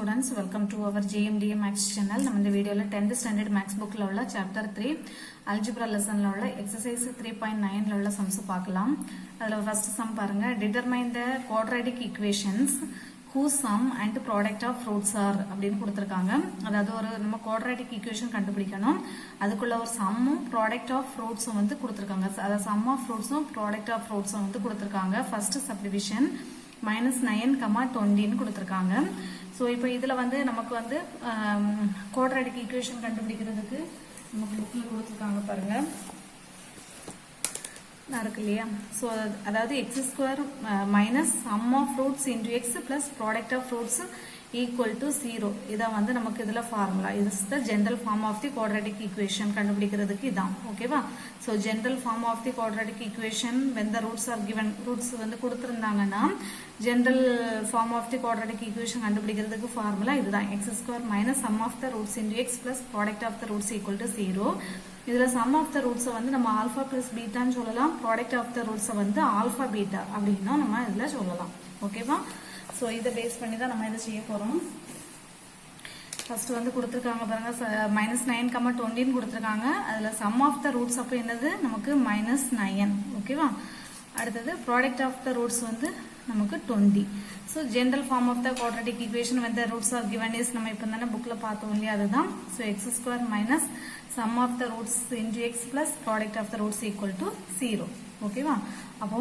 students, welcome to our JMDA Max channel. நம்ம இந்த வீடியோல 10th standard max bookல உள்ள chapter 3 algebra lessonல உள்ள exercise 3.9ல உள்ள sums பார்க்கலாம். அதுல first sum பாருங்க. Determine the quadratic equations whose sum and product of fruits are அப்படினு கொடுத்திருக்காங்க. அதாவது ஒரு நம்ம quadratic equation கண்டுபிடிக்கணும். அதுக்குள்ள ஒரு sum product of fruits வந்து கொடுத்திருக்காங்க. அதாவது sum of fruits product of fruits வந்து கொடுத்திருக்காங்க. First subdivision -9, 20 கொடுத்திருக்காங்க. சோ இப்போ இதுல வந்து நமக்கு வந்து குவாட்ராட்டிக் ஈக்குவேஷன் கண்டுபிடிக்கிறதுக்கு நமக்கு புக்ல கொடுத்திருக்காங்க பாருங்க. இருக்கு இல்லையா? சோ அதாவது x² minus sum of fruits into x plus product of fruits equal to 0. இதான் வந்து நமக்கு இதுல formula. This is the general form of the quadratic equation கண்டுபிடிக்கிறதுக்கு இதான். ஓகேவா? So general form of the quadratic equation when the roots are given, roots வந்து கொடுத்திருந்தாங்கன்னா general form of the quadratic equation கண்டுபிடிக்கிறதுக்கு formula இதுதான். x² minus sum of the roots into x plus product of the roots equal to 0. இதுல sum of the roots வந்து நம்ம alpha plus beta ன்னு சொல்லலாம். product of the roots வந்து alpha beta அப்படினா நம்ம இதுல சொல்லலாம். ஓகேவா? சோ இத பேஸ் பண்ணி தான் நம்ம இத செய்ய போறோம். ஃபர்ஸ்ட் வந்து கொடுத்திருக்காங்க பாருங்க -9, 20 ன்னு கொடுத்திருக்காங்க. அதுல sum of the roots அப்ப என்னது? நமக்கு -9. ஓகேவா? அடுத்து product of the roots வந்து நமக்கு 20. So general form of the quadratic equation when the roots are given is நம்ம இப்ப தான புக்ல பார்த்தோம் இல்லையா அதுதான். So x² minus sum of the roots into x plus product of the roots equal to 0. ஓகேவா? அப்போ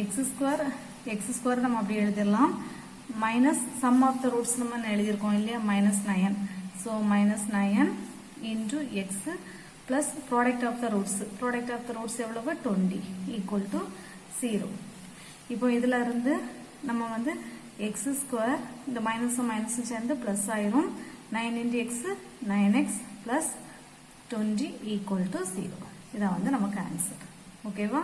x² நம்ம அப்படி எழுதிரலாம். minus sum of the roots நம்ம எழுதிருக்கோம் இல்லையா -9. So -9 into x plus product of the roots. product of the roots எவ்வளவு? 20 equal to 0. இப்போ இதுல இருந்து நம்ம வந்து x² இந்த மைனஸ் சேர்ந்து பிளஸ் ஆயிரும். 9 into x 9x plus 20 equal to 0. இதான் வந்து நமக்கு ஆன்சர். ஓகேவா?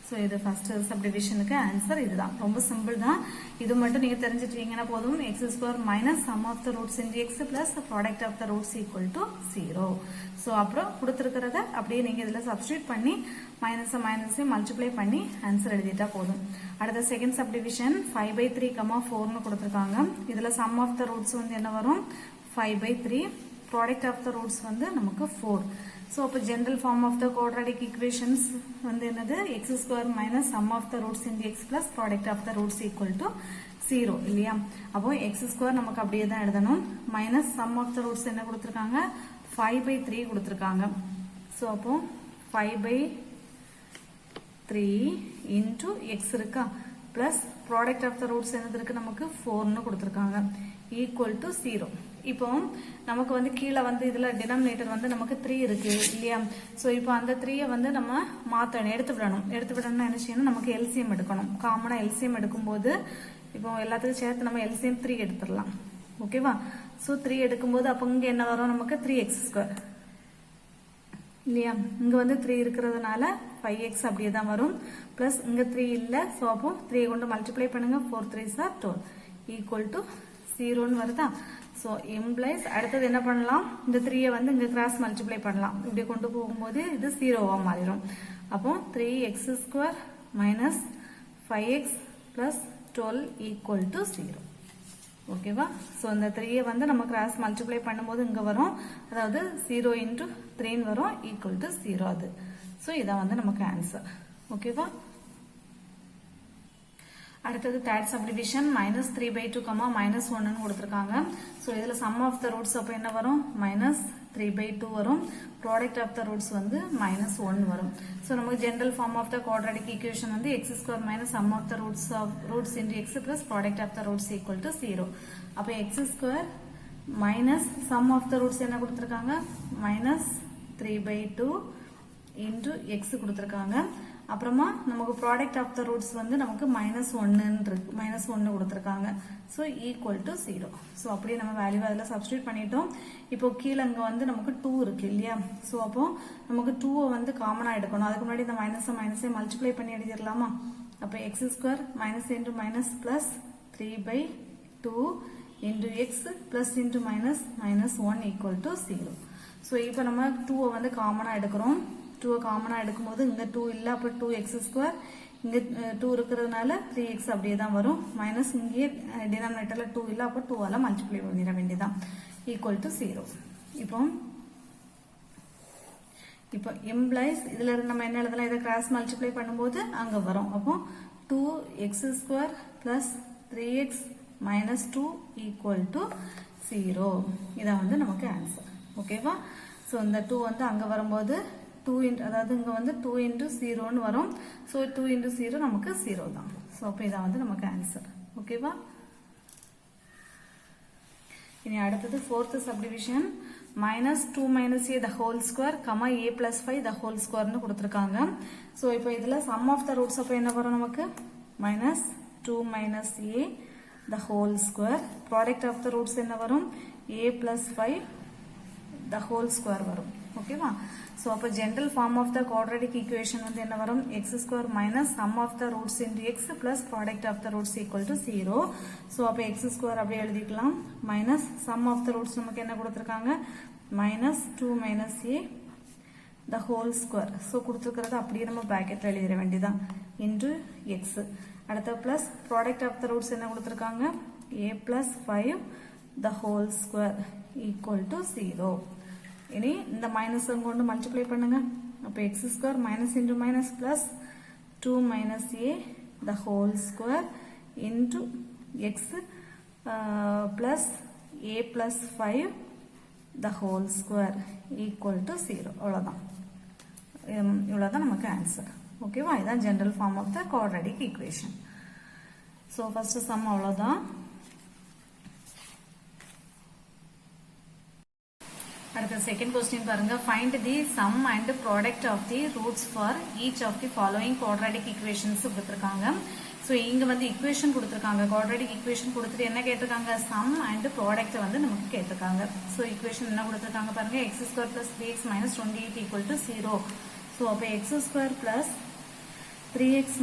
சோ இது ஃபர்ஸ்ட் சப்டிவிஷனுக்கு ஆன்சர் இதுதான். ரொம்ப சிம்பிள் தான். இது மட்டும் நீங்க தெரிஞ்சிட்டீங்கன்னா போதும். x² minus sum of the roots into x plus the product of the roots equal to 0. So அப்புறம் கொடுத்திருக்கிறத அப்படியே நீங்க இதுல சப்ஸ்டிட்யூட் பண்ணி மைனஸ் மல்டிப்ளை பண்ணி ஆன்சர் எழுதிட்டா போதும். அடுத்த செகண்ட் சப்டிவிஷன் 5/3, 4 ன்னு கொடுத்திருக்காங்க. இதுல sum of the roots வந்து என்ன வரும்? 5/3. product of the roots வந்து நமக்கு 4. So அப்ப general form of the quadratic equations வந்து என்னது? x² minus sum of the roots into x plus product of the roots equal to 0 இல்லையா? அப்போ x² நமக்கு அப்படியே தான் எழுதணும். minus sum of the roots என்ன கொடுத்திருக்காங்க? 5/3 கொடுத்திருக்காங்க. So அப்போ 5/3 into x இருக்கா plus product of the roots என்னது இருக்கு? நமக்கு 4 ன்னு கொடுத்திருக்காங்க equal to 0. இப்போ நமக்கு வந்து கீழ வந்து இதுல டினாமினேட்டர் வந்து நமக்கு 3 இருக்கு இல்லையா? சோ இப்போ அந்த 3 வந்து நம்ம மாத்தணும், எடுத்து விடணும்னா என்ன செய்யணும்? நமக்கு LCM எடுக்கணும். காமனா LCM எடுக்கும்போது இப்போ எல்லாத்துக்கும் சேர்த்து நம்ம LCM 3 எடுத்துடலாம். ஓகேவா? சோ 3 எடுக்கும்போது அப்ப இங்க என்ன வரும்? நமக்கு 3x² இல்லையா? இங்க வந்து 3 இருக்கிறதுனால 5x அப்படியே தான் வரும். பிளஸ் இங்க 3 இல்ல. சோ அப்போ 3 கொண்டு மல்டிப்ளை பண்ணுங்க. 4 3s are 12 equal to 0 ன்னு வருதா? சோ implies அடுத்தது என்ன பண்ணலாம்? இந்த 3 வந்து இங்க கிராஸ் மல்டிப்ளை பண்ணலாம். இப்படி கொண்டு போகும்போது இது 0வா மாறிடும். அப்போ 3x² minus 5x plus 12 equal to 0. ஓகேவா? சோ இந்த 3 வந்து நம்ம கிராஸ் மல்டிப்ளை பண்ணும்போது இங்க வரும். அதாவது 0 into 3 ன்னு வரும் equal to 0 அது. சோ இதான் வந்து நமக்கு ஆன்சர். ஓகேவா? அடுத்தது தேர்ட் சப்டிவிஷன் -3/2, -1 ன்னு கொடுத்திருக்காங்க. சோ இதுல sum of the roots அப்ப என்ன வரும்? -3/2 வரும். product of the roots வந்து -1 வரும். சோ நமக்கு general form of the quadratic equation வந்து x² minus sum of the roots into x plus product of the roots equal to 0. அப்ப x² minus sum of the roots என்ன கொடுத்திருக்காங்க? -3/2 into x கொடுத்திருக்காங்க. அப்புறமா நமக்கு product of the roots வந்து நமக்கு -1 இருக்கு. -1 கொடுத்திருக்காங்க. So equal to 0. சோ அப்படியே நம்ம வேல்யூ அதுல சப்ஸ்டிட்யூட் பண்ணிட்டோம். இப்போ கீழ இங்க வந்து நமக்கு 2 இருக்கு இல்லையா? சோ அப்போ நமக்கு 2 வந்து காமனா எடுக்கணும். அதுக்கு முன்னாடி இந்த மைனஸை மல்டிப்ளை பண்ணி எழுதிரலாமா? அப்ப x² minus into minus plus 3/2 into x plus into minus -1 equal to 0. So இப்போ நம்ம 2 வந்து காமனா எடுக்கிறோம். 2 காமனாக எடுக்கும்போது இங்கே 2 இல்லை, அப்போ 2x², இங்கே 2 இருக்கிறதுனால 3x அப்படியே தான் வரும். மைனஸ் இங்கே டினாமினேட்டரில் 2 இல்லை, அப்போ 2ஆல் மல்டிப்ளை பண்ணிட வேண்டியதான், ஈக்குவல் டு 0. இப்போ இம்ப்ளைஸ் இதில் இருந்து நம்ம என்ன எழுதலாம், இதை கிராஸ் மல்டிப்ளை பண்ணும்போது அங்கே வரும். அப்போ 2x² + 3x - 2 ஈக்குவல் டு 0. இதான் வந்து நமக்கு ஆன்சர். ஓகேவா? ஸோ இந்த 2 வந்து அங்கே வரும்போது 2 அதாவது இங்கே வந்து 2 × 0ன்னு வரும். ஸோ 2 × 0 நமக்கு 0 தான். ஸோ அப்போ இதான் வந்து நமக்கு ஆன்சர். ஓகேவா? இனி அடுத்தது 4th subdivision. -2 - a the whole square, a + 5 the whole squareன்னு கொடுத்துருக்காங்க. ஸோ இப்போ இதில் சம் ஆஃப் த ரூட்ஸ் அப்போ என்ன வரும் நமக்கு, -2 - a the whole square, product of the roots என்ன வரும், a + 5 the whole square வரும். ஓகேவா? ஸோ அப்போ general form of the quadratic equation வந்து என்ன வரும், x² - sum of the roots into x plus product of the roots equal to 0. So அப்போ x² அப்படியே எழுதிக்கலாம், minus sum of the roots நமக்கு என்ன கொடுத்துருக்காங்க, -2 - a the whole square. So கொடுத்துருக்கிறது அப்படியே நம்ம ப்ராக்கெட்டில் எழுதிட வேண்டியதான், இன்டு எக்ஸ். அடுத்த plus product of the roots என்ன கொடுத்துருக்காங்க, a + 5 the whole square equal to 0. இனி இந்த மைனஸ் கொண்டு மல்டிப்ளை பண்ணுங்க. அப்போ x² minus into minus plus 2 - a the whole square into x plus a plus 5 the whole square equal to 0. அவ்வளோதான், இவ்வளோதான் நமக்கு ஆன்சர். ஓகேவா? இதுதான் general form of the quadratic equation. So first sum அவ்வளோதான். அடுத்த செகண்ட் கொஸ்டின் பாருங்க. Find the sum and product of the roots for each of the following quadratic equations கொடுத்துருக்காங்க. So இங்க வந்து ஈக்குவேஷன் கொடுத்துருக்காங்க, குவாட்ரடிக் ஈக்குவேஷன் கொடுத்துட்டு என்ன கேட்டிருக்காங்க, சம் அண்ட் ப்ராடக்ட் வந்து நமக்கு கேட்டிருக்காங்க. ஸோ ஈக்குவேஷன் என்ன கொடுத்துருக்காங்க பாருங்க, x² + 3x - 28 equal to 0. So அப்போ x² + 3x -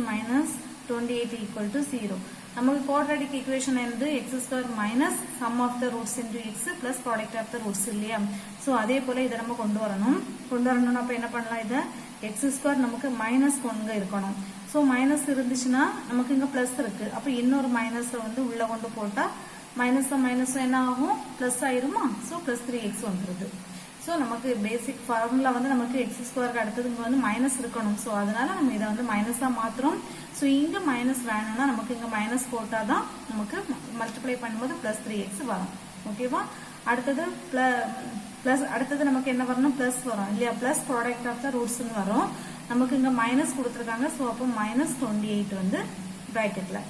28 ஈக்குவல் டு 0. நமக்கு குவாட்ரடிக் ஈக்குவேஷன் வந்து x² - sum of the roots into x plus product of the roots இல்லையா. ஸோ அதே போல இதை நம்ம கொண்டு வரணும்னா அப்போ என்ன பண்ணலாம், இதை x² நமக்கு மைனஸ் கொண்டு இருக்கணும். ஸோ மைனஸ் இருந்துச்சுன்னா நமக்கு இங்கே பிளஸ் இருக்கு, அப்போ இன்னொரு மைனஸை வந்து உள்ள கொண்டு போட்டால் மைனஸ் என்ன ஆகும், பிளஸ் ஆயிருமா. ஸோ + 3x வந்துருது. ஸோ நமக்கு பேசிக் ஃபார்முலா வந்து நமக்கு x² அடுத்தது இங்கே வந்து மைனஸ் இருக்கணும். ஸோ அதனால நம்ம இதை வந்து மைனஸாக மாற்றுறோம். ஸோ இங்கே மைனஸ் வேணும்னா நமக்கு இங்கே மைனஸ் போட்டால் தான் நமக்கு மல்டிப்ளை பண்ணும்போது + 3x வரும். ஓகேவா? அடுத்தது பிளஸ் அடுத்தது நமக்கு என்ன வரணும், பிளஸ் வரும் இல்லையா, பிளஸ் ப்ராடக்ட் ஆஃப் த ரூட்ஸ்ன்னு வரும். நமக்கு இங்கே மைனஸ் கொடுத்துருக்காங்க. ஸோ அப்போ -28 வந்து ப்ராக்கெட்டில்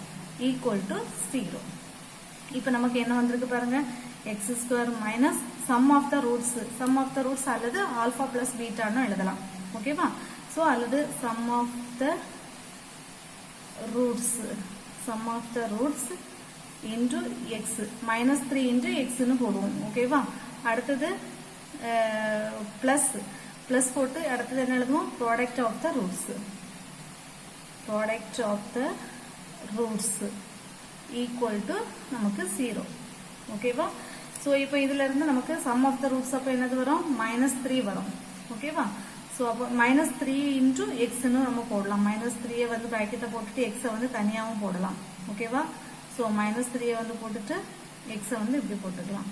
ஈக்குவல் டு 0. இப்போ நமக்கு என்ன வந்திருக்கு பாருங்க, x² - sum of the roots அல்லது ஆல்பா + பீட்டான்னு எழுதலாம். ஓகேவா? ஸோ அல்லது sum of the roots into x -3 into x ன்னு போடுவோம். ஓகேவா? அடுத்தது பிளஸ் போட்டு அடுத்தது என்ன எழுதுவோம், product of the roots equal to நமக்கு 0. ஓகேவா? ஸோ இப்போ இதுல இருந்து நமக்கு சம் ஆஃப் த ரூட்ஸ் அப்போ என்னது வரும், -3 வரும். ஓகேவா? ஸோ அப்போ -3 into xன்னு நம்ம போடலாம். -3 வந்து ப்ராக்கெட்டை போட்டுட்டு எக்ஸை வந்து தனியாகவும் போடலாம். ஓகேவா? ஸோ -3 வந்து போட்டுட்டு எக்ஸை வந்து இப்படி போட்டுக்கலாம்.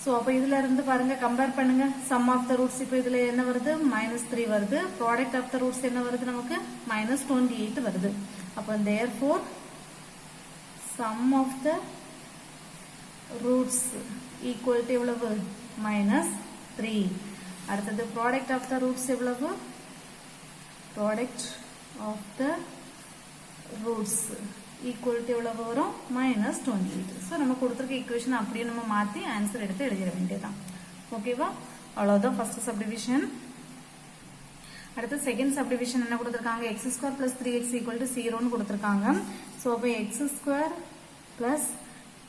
ஸோ அப்போ இதுல இருந்து பாருங்க, கம்பேர் பண்ணுங்க. சம் ஆஃப் த ரூட்ஸ் இப்போ இதுல என்ன வருது, -3 வருது. ப்ராடக்ட் ஆஃப் த ரூட்ஸ் என்ன வருது, நமக்கு -28 வருது. அப்போ therefore sum of the roots equal to எவ்வளவு, -3. அடுத்தது ப்ராடக்ட் ஆஃப் த ரூட்ஸ் எவ்வளவு, product of the roots equal to எவ்வளவு வரும், -28. ஸோ நம்ம கொடுத்துருக்க ஈக்குவேஷன் அப்படியே நம்ம மாற்றி ஆன்சர் எடுத்து எழுதிட வேண்டியதான். ஓகேவா? அவ்வளோதான் ஃபர்ஸ்ட் சப்டிவிஷன். அடுத்து செகண்ட் சப்டிவிஷன் என்ன கொடுத்துருக்காங்க, x² + 3x ஈக்குவல் டு 0ன்னு கொடுத்துருக்காங்க. ஸோ அப்போ x² +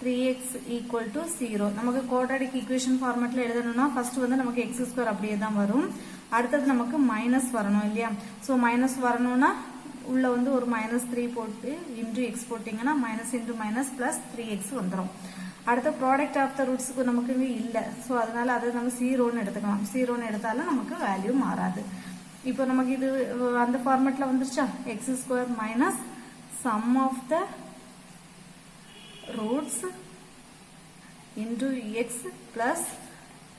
3x ஈக்குவல் டு 0 நமக்கு குவாட்ரடிக் ஈக்குவேஷன் ஃபார்மேட்ல எழுதணும்னா ஃபர்ஸ்ட் வந்து நமக்கு x² அப்படியே தான் வரும். அடுத்தது நமக்கு மைனஸ் வரணும் இல்லையா. ஸோ மைனஸ் வரணும்னா உள்ள வந்து ஒரு -3 போட்டு இன்டு எக்ஸ் போட்டிங்கன்னா minus into minus plus 3x வந்துடும். அடுத்த ப்ராடக்ட் ஆஃப் த ரூட்ஸுக்கு நமக்கு இங்கே இல்லை. ஸோ அதனால அதை நம்ம 0ன்னு எடுத்துக்கலாம். 0ன்னு எடுத்தாலும் நமக்கு வேல்யூ மாறாது. இப்போ நமக்கு இது அந்த ஃபார்மேட்டில் வந்துருச்சா, x square minus sum of the roots into x plus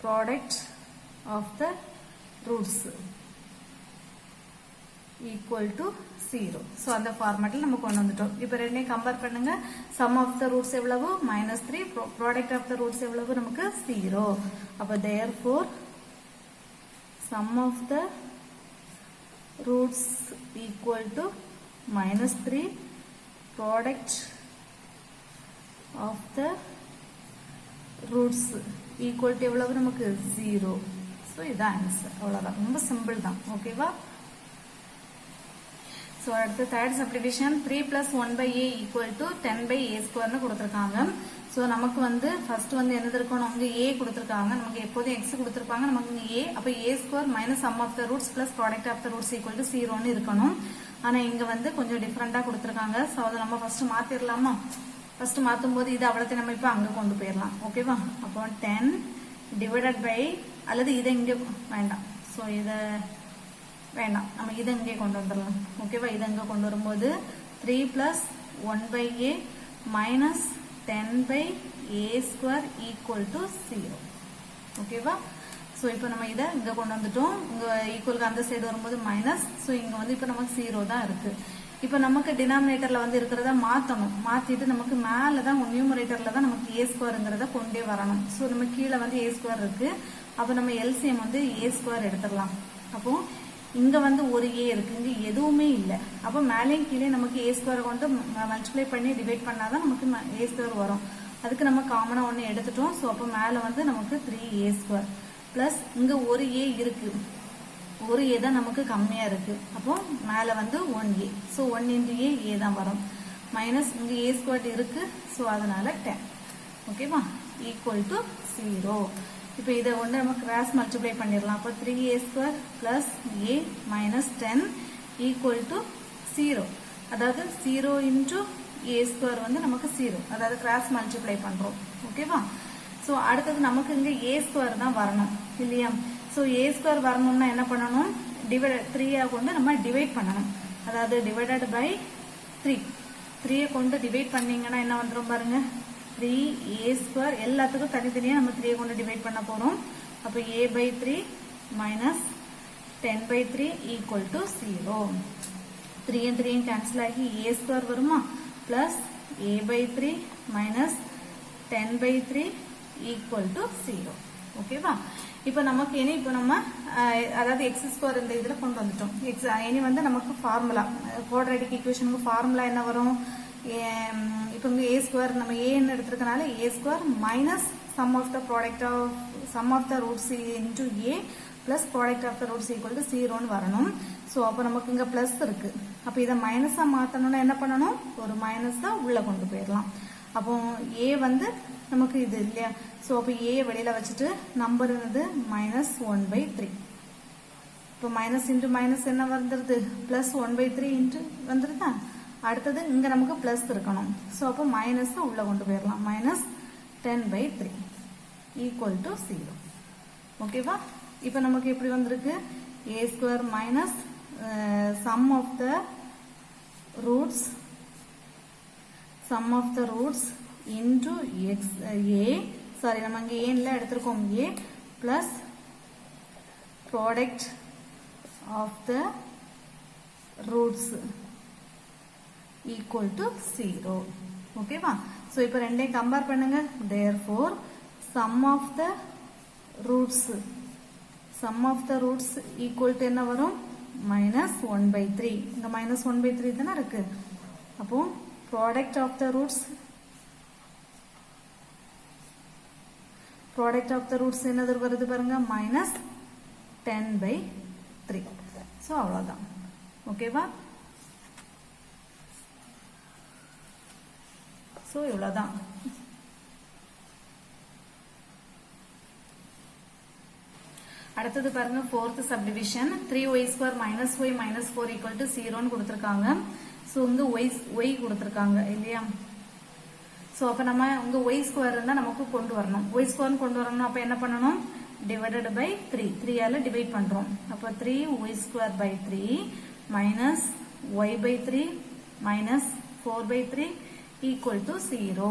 product of the roots equal to 0. So அந்த ஃபார்மேட்டில் நம்ம கொண்டு வந்துட்டோம். இப்போ ரெண்டையும் கம்பேர் பண்ணுங்க. sum of the roots எவ்வளவு -3, product of the roots எவ்வளவு நமக்கு 0. அப்போ therefore sum of the roots equal to -3, product of the roots equal to எவ்வளவு நமக்கு 0. ஸோ இதான் ஆன்சர். அவ்வளோதான், ரொம்ப சிம்பிள் தான். ஓகேவா? ஸோ அடுத்து தேர்ட் சப்டிவிஷன் 3 + 1/a = 10/a ஸ்கொயர்னு கொடுத்துருக்காங்க. ஸோ நமக்கு வந்து ஃபர்ஸ்ட் வந்து என்னது இருக்கணும், அங்கே a கொடுத்துருக்காங்க. நமக்கு எப்போதும் x கொடுத்துருப்பாங்க, நமக்கு இங்கே a. அப்போ a square minus sum of the roots plus product of the roots equal to 0ன்னு இருக்கணும். ஆனால் இங்கே வந்து கொஞ்சம் டிஃப்ரெண்டாக கொடுத்துருக்காங்க. ஸோ அதை நம்ம ஃபர்ஸ்ட் மாற்றிடலாமா? ஃபர்ஸ்ட் மாற்றும் போது இது அவ்வளோத்தையும் நம்ம இப்போ அங்கே கொண்டு போயிடலாம். ஓகேவா? அப்போ 10 டிவைடட் பை, அல்லது இதை இங்கே வேண்டாம். ஸோ இதை வேண்டாம், நம்ம இதை இங்கே கொண்டு வந்துடலாம். ஓகேவா? இதை இங்கே கொண்டு வரும்போது 3 + 1/a minus 10/a square equal to 0. ஓகேவா? ஸோ இப்போ நம்ம இதை இங்கே கொண்டு வந்துட்டோம். இங்கே ஈக்குவலுக்கு அந்த சைடு வரும்போது மைனஸ். ஸோ இங்கே வந்து இப்போ நமக்கு 0 தான் இருக்கு. இப்போ நமக்கு டினாமினேட்டரில் வந்து இருக்கிறத மாற்றணும். மாற்றிட்டு நமக்கு மேலே தான் நியூமரேட்டரில் தான் நமக்கு a ஸ்கொயருங்கிறத கொண்டே வரணும். ஸோ நம்ம கீழே வந்து a ஸ்கொயர் இருக்கு. அப்போ நம்ம எல்சிஎம் வந்து a ஸ்கொயர் எடுத்துடலாம். அப்போ இங்க வந்து ஒரு a இருக்கு, இங்க எதுவுமே இல்லை. அப்போ மேலேயும் கீழே நமக்கு a ஸ்கொயரை கொண்டு மல்டிப்ளை பண்ணி டிவைட் பண்ணாதான் நமக்கு a ஸ்கொயர் வரும். அதுக்கு நம்ம காமனா ஒன்று எடுத்துட்டோம். ஸோ அப்போ மேலே வந்து நமக்கு 3a ஸ்கொயர் பிளஸ் இங்க ஒரு a இருக்கு, ஒரு a தான் நமக்கு கம்மியா இருக்கு. அப்போ மேலே வந்து 1a. ஸோ 1 × a தான் வரும். மைனஸ் இங்க a ஸ்கொயர் இருக்கு. ஸோ அதனால 10. ஓகேவா? Equal to 0. இப்போ இதை ஒன்று நம்ம கிராஸ் மல்டிப்ளை பண்ணிடலாம். அப்போ 3a square plus a minus 10 equal to 0. அதாவது 0 × a ஸ்கொயர் வந்து நமக்கு 0. அதாவது கிராஸ் மல்டிப்ளை பண்ணுறோம். ஓகேவா? ஸோ அடுத்தது நமக்கு இங்கே a ஸ்கொயர் தான் வரணும் இல்லையா? ஸோ a ஸ்கொயர் வரணும்னா என்ன பண்ணணும், டிவைட் 3 கொண்டு நம்ம டிவைட் பண்ணணும். அதாவது டிவைடட் பை 3. 3 கொண்டு டிவைட் பண்ணீங்கன்னா என்ன வந்துடும் பாருங்க, 3a ஸ்கொயர். எல்லாத்துக்கும் தனித்தனியாக நம்ம 3 கொண்டு டிவைட் பண்ண போகிறோம். அப்போ a/3 minus 10/3 equal to 0. 3 3 cancel ஆகி a ஸ்கொயர் வருமா, plus a/3 minus 10/3 equal to 0. ஓகேவா? இப்போ நமக்கு இனி இப்போ நம்ம அதாவது எக்ஸ் ஸ்கொயர் இந்த இதில் கொண்டு வந்துட்டோம். இனி வந்து நமக்கு ஃபார்முலா, குவாட்ராட்டிக் ஈக்குவேஷனுக்கு ஃபார்முலா என்ன வரும், இப்போ இங்கே a ஸ்கொயர் நம்ம ஏன்னு எடுத்துருக்கனால a square minus sum of the product of sum of the roots into a plus product of the roots equal to 0ன்னு வரணும். ஸோ அப்போ நமக்கு இங்கே பிளஸ் இருக்கு. அப்போ இதை மைனஸாக மாற்றணும்னா என்ன பண்ணணும், ஒரு மைனஸ் தான் உள்ளே கொண்டு போயிடலாம். அப்போ a வந்து நமக்கு இது இல்லையா? ஸோ அப்போ a வெளியில வச்சுட்டு நம்பர் என்னது -1/3. இப்போ மைனஸ் இன்ட்டு மைனஸ் என்ன வந்துருது, பிளஸ் 1/3 இன்ட்டு வந்துருதா? அடுத்தது இங்க நமக்கு பிளஸ் இருக்கணும். ஸோ அப்போ மைனஸ் உள்ள கொண்டு போயிடலாம். Minus 10/3 equal to 0. ஓகேவா? இப்போ நமக்கு எப்படி வந்திருக்கு, a square minus sum of the roots into x a, sorry நம்ம இங்கே ஏன்ல எடுத்திருக்கோம், a plus product of the roots equal to 0. ஓகேவா? ஸோ இப்போ ரெண்டையும் கம்பேர் பண்ணுங்க. therefore sum of the roots equal to என்ன வரும், -1/3. இந்த -1/3 தானே இருக்கு. அப்போ product of the roots என்னது வருது பாருங்க, -10/3. ஸோ அவ்வளோதான். ஓகேவா? ஸோ இவ்வளோதான். அடுத்தது பாருங்க fourth subdivision 3y square minus y minus 4 equal to 0 ன்னு கொடுத்திருக்காங்க. சோ இங்க y கொடுத்திருக்காங்க இல்லையா? சோ அப்ப நம்ம இங்க y square இருந்தா நமக்கு கொண்டு வரணும். y square கொண்டு வரணும் அப்ப என்ன பண்ணணும்? divided by 3. 3 ஆல டிவைட் பண்றோம். அப்ப 3y square by 3 minus y by 3 minus 4 by 3 equal to 0.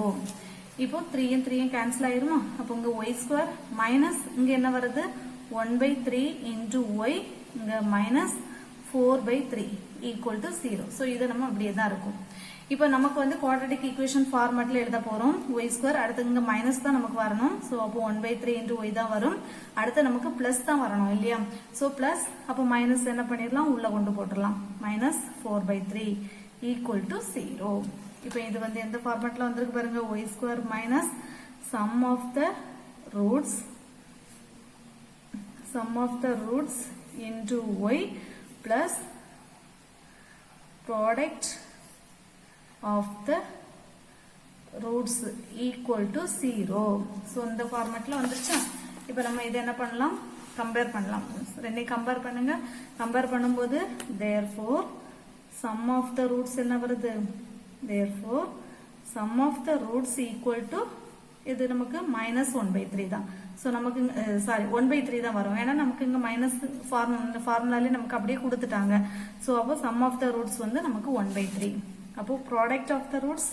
இப்போ 3 and 3 cancel ஆயிருமா? அப்ப இங்க y square minus இங்க என்ன வருது? 1 by 3 into y இங்க minus 4 by 3 equal to 0. So இது நம்ம அப்படியே தான் இருக்கும். இப்போ நமக்கு வந்து quadratic equation formatல எழுத போறோம். y square அடுத்து இங்க minus தான் நமக்கு வரணும். So அப்போ 1 by 3 into y தான் வரும். அடுத்து நமக்கு plus தான் வரணும் இல்லையா? So plus அப்போ minus என்ன பண்ணிரலாம்? உள்ள கொண்டு போட்டுறலாம். minus 4 by 3 equal to 0. இப்போ இது வந்து எந்த ஃபார்மட்ல வந்திருக்கு பாருங்க y square minus sum of the roots into y plus product of the roots equal to 0. So இந்த ஃபார்மட்ல வந்துருச்சா? இப்போ நம்ம இத என்ன பண்ணலாம்? கம்பேர் பண்ணலாம். ரெண்டே கம்பேர் பண்ணுங்க. கம்பேர் பண்ணும்போது therefore sum of the roots என்ன வருது? Therefore, sum of the roots equal to இது நமக்கு minus 1 by 3 தான். So நமக்கு sorry 1 by 3 தான் வரும். ஏன்னா நமக்கு இங்க minus ஃபார்முலாலே நமக்கு அப்படியே கொடுத்துட்டாங்க. So அப்போ sum of the roots வந்து நமக்கு 1 by 3. அப்போ product of the roots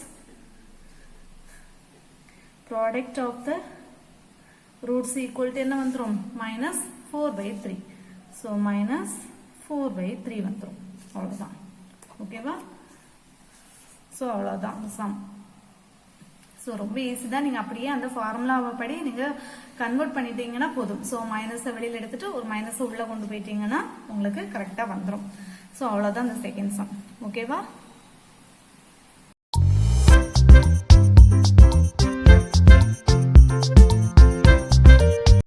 equal to என்ன வந்துரும்? minus 4 by 3. So minus 4 by 3 வந்துரும். அவ்வளவுதான். ஓகேவா? சோ அவ்வளவுதான் சம். சோ ரொம்ப ஈஸி தான். நீங்க அப்படியே அந்த ஃபார்முலாவை படி நீங்க கன்வெர்ட் பண்ணிட்டீங்கன்னா போதும். சோ மைனஸை வெளியில எடுத்துட்டு ஒரு மைனஸை உள்ள கொண்டு போயிட்டீங்கன்னா உங்களுக்கு கரெக்டா வந்துரும். சோ அவ்வளவுதான் இந்த செகண்ட் சம். ஓகேவா?